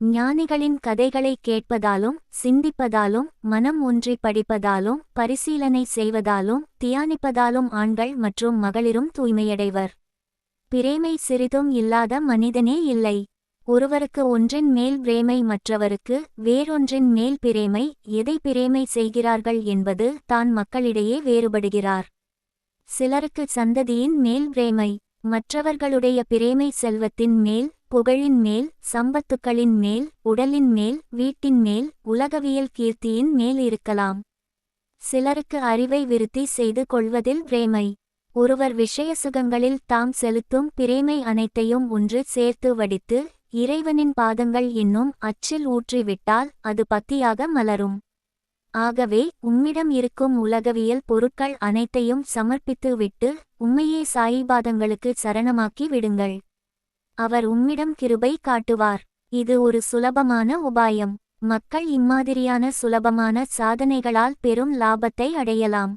ஞானிகளின் கதைகளை கேட்பதாலும் சிந்திப்பதாலும் மனம் ஒன்றி படிப்பதாலும் பரிசீலனை செய்வதாலும் தியானிப்பதாலும் ஆண்கள் மற்றும் மகளிரும் தூய்மையடைவர். பிரேமை சிறிதும் இல்லாத மனிதனே இல்லை. ஒருவருக்கு ஒன்றின் மேல் பிரேமை, மற்றவருக்கு வேறொன்றின் மேல் பிரேமை. எதை பிரேமை செய்கிறார்கள் என்பது தான் மக்களிடையே வேறுபடுகிறார். சிலருக்கு சந்ததியின் மேல் பிரேமை, மற்றவர்களுடைய பிரேமை செல்வத்தின் மேல், புகழின் மேல், சம்பத்துக்களின் மேல், உடலின் மேல், வீட்டின் மேல், உலகவியல் கீர்த்தியின் மேல் இருக்கலாம். சிலருக்கு அறிவை விருத்தி செய்து கொள்வதில் பிரேமை. ஒருவர் விஷய சுகங்களில் தாம் செலுத்தும் பிரேமை அனைத்தையும் ஒன்று சேர்த்து வடித்து இறைவனின் பாதங்கள் என்னும் அச்சில் ஊற்றிவிட்டால் அது பத்தியாக மலரும். ஆகவே உம்மிடம் இருக்கும் உலகவியல் பொருட்கள் அனைத்தையும் சமர்ப்பித்து விட்டு உம்மையே சாயிபாதங்களுக்கு சரணமாக்கி விடுங்கள். அவர் உம்மிடம் கிருபை காட்டுவார். இது ஒரு சுலபமான உபாயம். மக்கள் இம்மாதிரியான சுலபமான சாதனைகளால் பெரும் லாபத்தை அடையலாம்.